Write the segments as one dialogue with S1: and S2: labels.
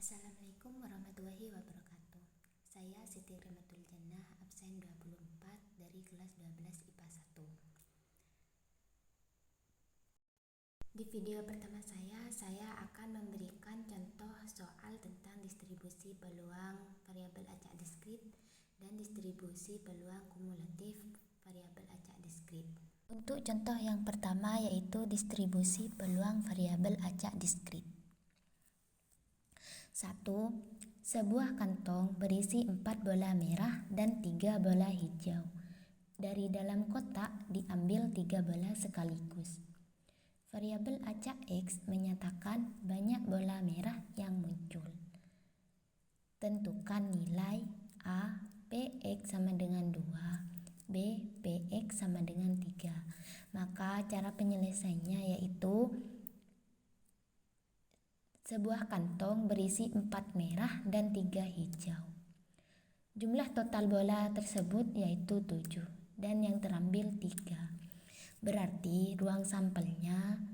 S1: Assalamualaikum warahmatullahi wabarakatuh. Saya Siti Rimatul Jannah, absen 24 dari kelas 12 IPA 1. Di video pertama saya akan memberikan contoh soal tentang distribusi peluang variabel acak diskrit dan distribusi peluang kumulatif variabel acak diskrit. Untuk contoh yang pertama yaitu distribusi peluang variabel acak diskrit. 1. Sebuah kantong berisi 4 bola merah dan 3 bola hijau. Dari dalam kotak diambil 3 bola sekaligus. Variabel acak X menyatakan banyak bola merah yang muncul. Tentukan nilai A, Px sama dengan 2, B, Px sama dengan 3. Maka cara penyelesaiannya yaitu sebuah kantong berisi 4 merah dan 3 hijau. Jumlah total bola tersebut yaitu 7 dan yang terambil 3. Berarti ruang sampelnya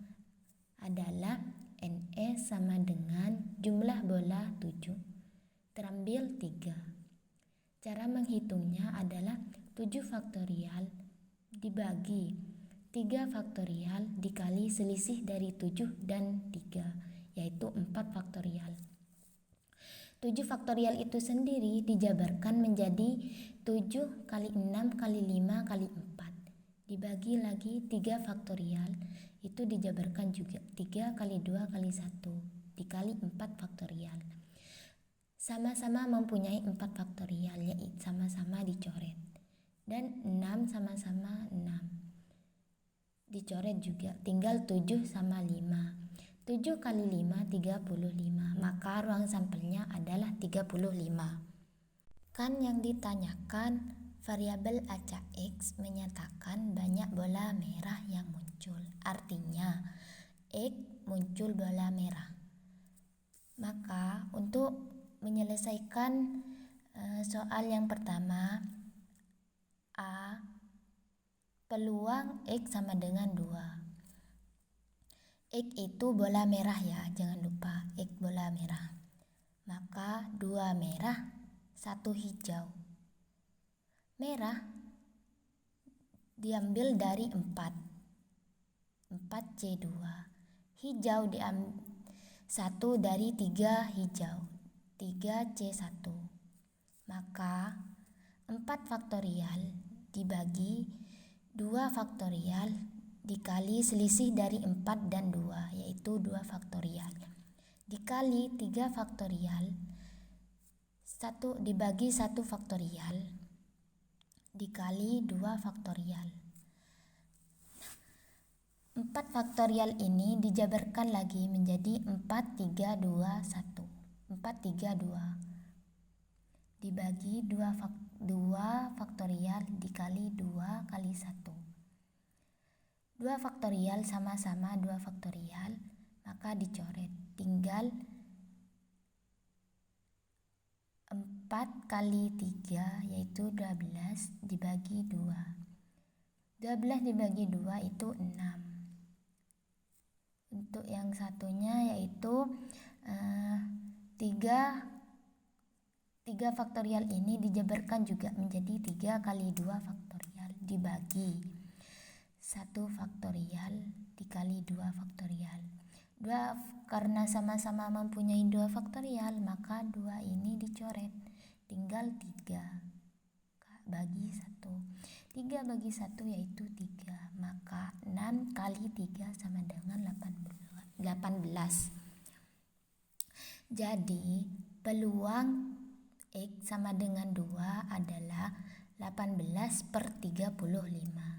S1: adalah NE sama dengan jumlah bola 7 terambil 3. Cara menghitungnya adalah 7 faktorial dibagi 3 faktorial dikali selisih dari 7 dan 3. Yaitu 4 faktorial. 7 faktorial itu sendiri dijabarkan menjadi 7 kali 6 kali 5 kali 4. Dibagi lagi 3 faktorial itu dijabarkan juga 3 kali 2 kali 1 dikali 4 faktorial. Sama-sama mempunyai 4 faktorial yaitu sama-sama dicoret. Dan 6 sama-sama 6. Dicoret juga, tinggal 7 sama 5. 7 kali 5, 35. Maka ruang sampelnya adalah 35. Kan yang ditanyakan variabel acak X menyatakan banyak bola merah yang muncul. Artinya X muncul bola merah. Maka untuk menyelesaikan soal yang pertama, A, peluang X sama dengan 2. X itu bola merah ya, jangan lupa X bola merah. Maka 2 merah, 1 hijau. Merah diambil dari 4. 4C2. Hijau diambil 1 dari 3 hijau. 3C1. Maka 4 faktorial dibagi 2 faktorial dikali selisih dari 4 dan 2 yaitu 2 faktorial dikali 3 faktorial 1 dibagi 1 faktorial dikali 2 faktorial. 4 faktorial ini dijabarkan lagi menjadi 4, 3, 2, 1. 4, 3, 2 dibagi 2 faktorial dikali 2 kali 1. 2 faktorial sama-sama 2 faktorial, maka dicoret. Tinggal 4 kali 3 yaitu 12 dibagi 2. 12 dibagi 2 itu 6. Untuk yang satunya yaitu 3 faktorial ini dijabarkan juga menjadi 3 kali 2 faktorial dibagi 1 faktorial dikali 2 faktorial. 2 karena sama-sama mempunyai 2 faktorial, maka 2 ini dicoret. Tinggal 3 bagi 1. 3 bagi 1 yaitu 3. Maka 6 kali 3 sama dengan 18. Jadi peluang X sama dengan 2 adalah 18/35.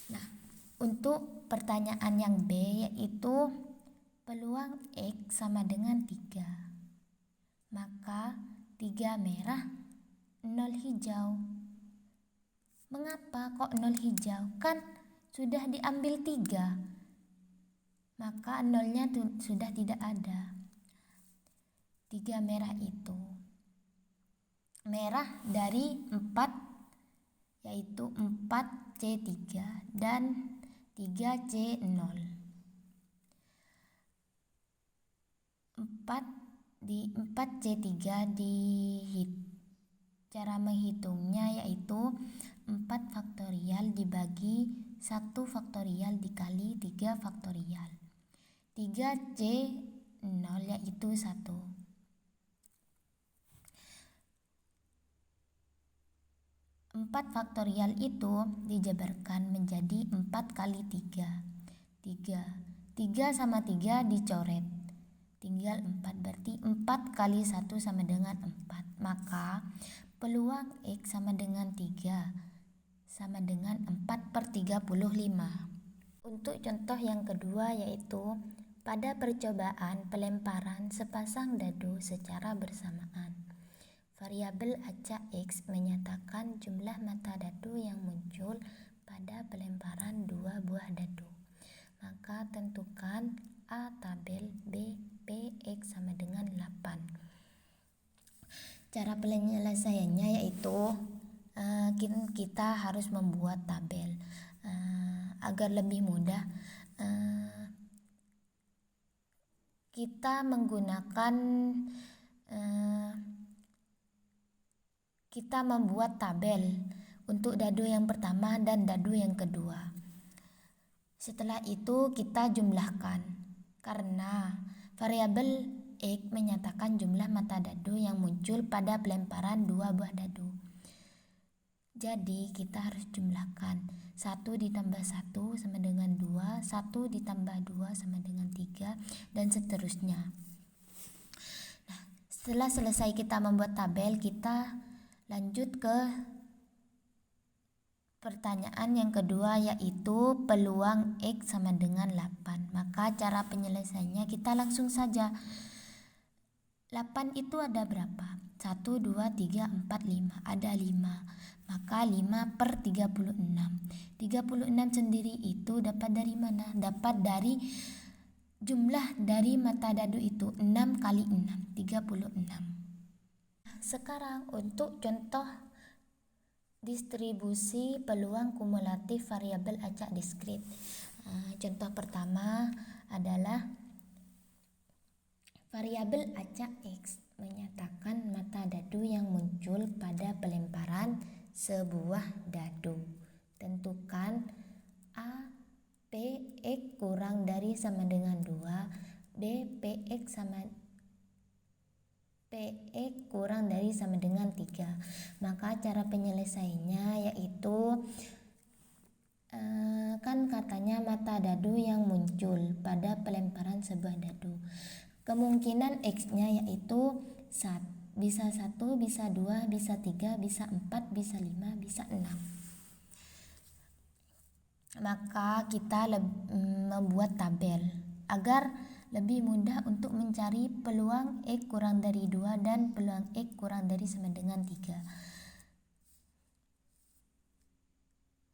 S1: Nah, untuk pertanyaan yang B yaitu peluang X sama dengan 3. Maka 3 merah, 0 hijau. Mengapa kok 0 hijau? Kan sudah diambil 3. Maka 0-nya sudah tidak ada. 3 merah itu. Merah dari 4 yaitu 4C3 dan 3C0. 4 di 4C3 cara menghitungnya yaitu 4 faktorial dibagi 1 faktorial dikali 3 faktorial. 3C 0 yaitu 1. 4 faktorial itu dijabarkan menjadi 4 kali 3. 3 sama 3 dicoret. Tinggal 4, berarti 4 kali 1 sama dengan 4. Maka peluang X sama dengan 3 sama dengan 4/35. Untuk contoh yang kedua yaitu pada percobaan pelemparan sepasang dadu secara bersamaan. Variabel acak X menyatakan jumlah mata dadu yang muncul pada pelemparan 2 buah dadu. Maka tentukan A tabel, B Px sama dengan 8. Cara penyelesaiannya yaitu kita harus membuat tabel. Agar lebih mudah, kita membuat tabel untuk dadu yang pertama dan dadu yang kedua. Setelah itu kita jumlahkan karena variabel X menyatakan jumlah mata dadu yang muncul pada pelemparan 2 buah dadu. Jadi kita harus jumlahkan 1 ditambah 1 sama dengan 2, 1 ditambah 2 sama dengan 3, dan seterusnya. Nah, setelah selesai kita membuat tabel, kita lanjut ke pertanyaan yang kedua yaitu peluang X sama dengan 8. Maka cara penyelesaiannya kita langsung saja. 8 itu ada berapa? 1, 2, 3, 4, 5. Ada 5. Maka 5/36. 36 sendiri itu dapat dari mana? Dapat dari jumlah dari mata dadu itu. 6 kali 6, 36. Sekarang untuk contoh distribusi peluang kumulatif variabel acak diskrit. Contoh pertama adalah variabel acak X menyatakan mata dadu yang muncul pada pelemparan sebuah dadu. Tentukan A Px kurang dari sama dengan 2, B Px kurang dari sama dengan 3. Maka cara penyelesaiannya yaitu kan katanya mata dadu yang muncul pada pelemparan sebuah dadu. Kemungkinan X-nya yaitu bisa 1, bisa 2, bisa 3, bisa 4, bisa 5, bisa 6. Maka kita membuat tabel agar lebih mudah untuk mencari peluang X kurang dari 2 dan peluang X kurang dari sama dengan 3.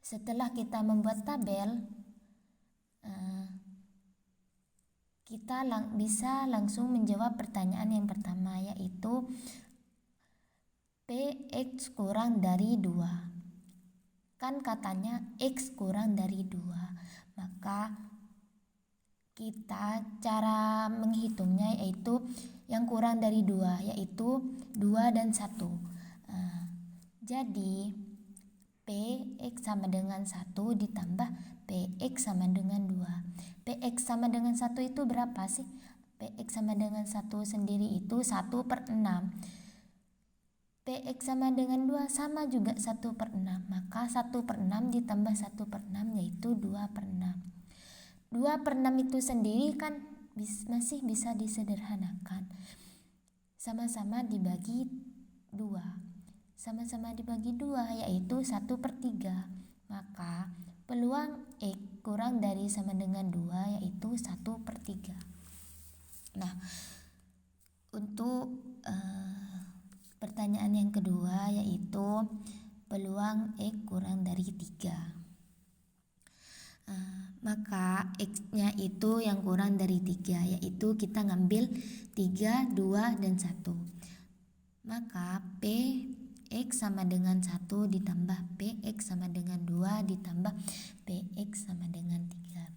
S1: Setelah kita membuat tabel, kita bisa langsung menjawab pertanyaan yang pertama yaitu Px kurang dari 2. Kan katanya X kurang dari 2. Maka kita cara menghitungnya yaitu yang kurang dari 2 yaitu 2 dan 1. Jadi Px sama dengan 1 ditambah Px sama dengan 2. Px sama dengan 1 itu berapa sih? Px sama dengan 1 sendiri itu 1/6. Px sama dengan 2 sama juga 1/6. Maka 1/6 ditambah 1/6 yaitu 2/6. 2/6 itu sendiri kan masih bisa disederhanakan. Sama-sama dibagi 2. Sama-sama dibagi 2 yaitu 1/3. Maka peluang X kurang dari sama dengan 2 yaitu 1/3. Nah, untuk pertanyaan yang kedua yaitu peluang X kurang dari 3. Maka X-nya itu yang kurang dari 3 yaitu kita ngambil 3, 2, dan 1. Maka Px sama dengan 1 ditambah Px sama dengan 2 ditambah Px sama dengan 3.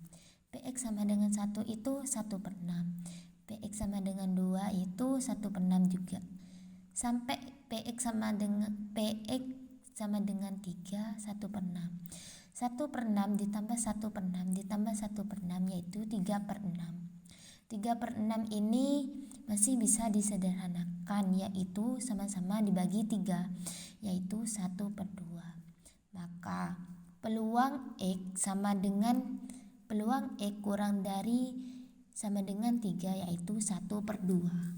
S1: Px sama dengan 1 itu 1/6. Px sama dengan 2 itu 1/6 juga. Sampai PX sama dengan 3, 1/6. 1/6 ditambah 1/6 ditambah 1/6 yaitu 3/6. 3/6 ini masih bisa disederhanakan, yaitu sama-sama dibagi 3, yaitu 1/2. Maka peluang X kurang dari sama dengan 3, yaitu 1/2.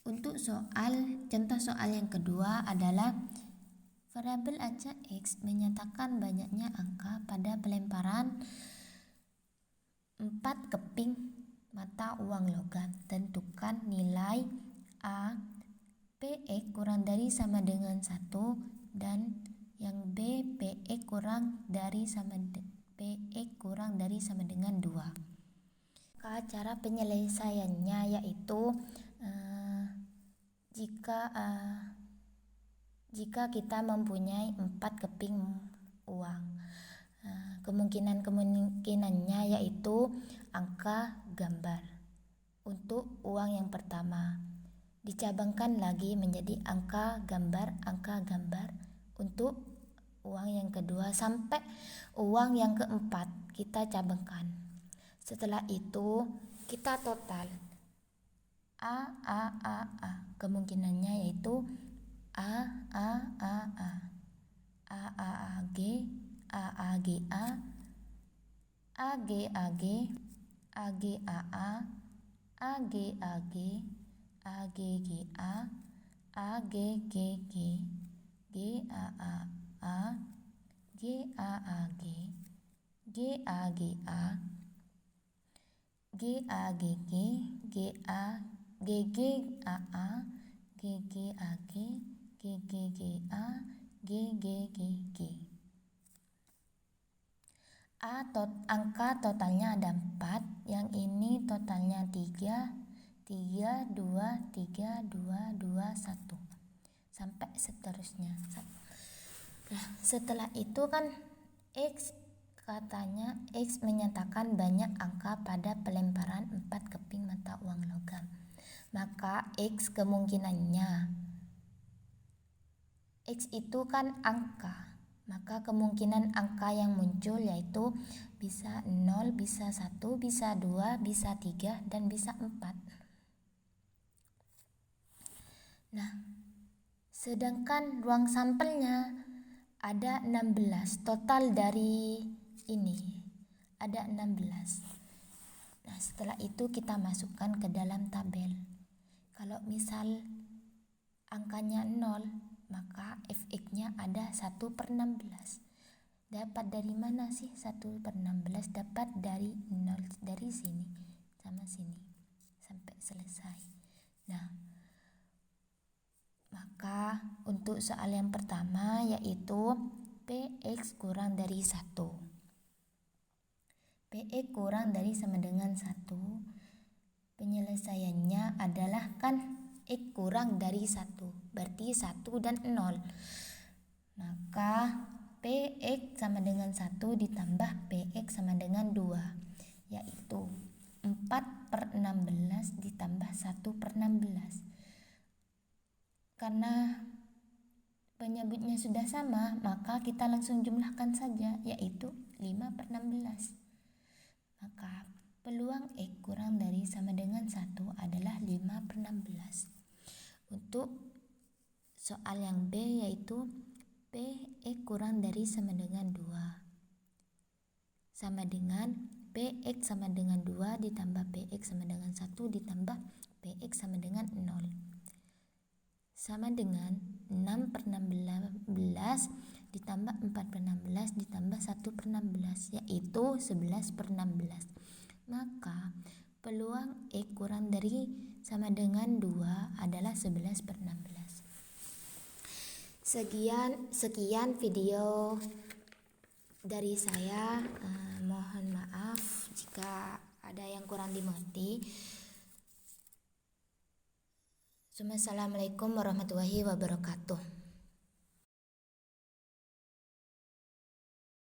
S1: Untuk contoh soal yang kedua adalah variabel acak X menyatakan banyaknya angka pada pelemparan 4 keping mata uang logam. Tentukan nilai A PX kurang dari sama dengan 1 dan yang B PX kurang dari sama dengan 2. Cara penyelesaiannya yaitu jika kita mempunyai 4 keping uang, kemungkinannya yaitu angka gambar. Untuk uang yang pertama dicabangkan lagi menjadi angka gambar. Untuk uang yang kedua sampai uang yang keempat kita cabangkan. Setelah itu kita total A. Kemungkinannya yaitu A G A G A G A G A G G A G G G G A G G G A G A G A G G G A G G A G G A G G G G A G G G G. Angka totalnya ada 4, yang ini totalnya 3, 2, 3, 2, 1 sampai seterusnya. Nah, setelah itu kan katanya X menyatakan banyak angka pada pelemparan 4 keping mata uang logam. Maka X kemungkinannya, X itu kan angka, maka kemungkinan angka yang muncul yaitu bisa 0, bisa 1, bisa 2, bisa 3, dan bisa 4. Nah, sedangkan ruang sampelnya ada 16, total dari ini ada 16. Nah, setelah itu kita masukkan ke dalam tabel. Kalau misal angkanya 0, maka fx-nya ada 1/16. Dapat dari mana sih 1/16? Dapat dari 0, dari sini sama sini sampai selesai. Nah, maka untuk soal yang pertama yaitu PX kurang dari 1. PX kurang dari sama dengan 1. Penyelesaiannya adalah kan X kurang dari 1, berarti 1 dan 0. Maka PX sama dengan 1 ditambah PX sama dengan 2, yaitu 4/16 ditambah 1/16. Karena penyebutnya sudah sama, maka kita langsung jumlahkan saja, yaitu 5/16. Maka peluang X kurang dari sama dengan 1 adalah 5/16. Untuk soal yang B yaitu PX kurang dari sama dengan 2. Sama dengan PX sama dengan 2 ditambah PX sama dengan 1 ditambah PX sama dengan 0. Sama dengan 6/16 ditambah 4/16 ditambah 1/16, yaitu 11/16. Maka peluang X kurang dari sama dengan 2 adalah 11/16. Sekian video dari saya. Mohon maaf jika ada yang kurang dimengerti. Assalamualaikum warahmatullahi wabarakatuh.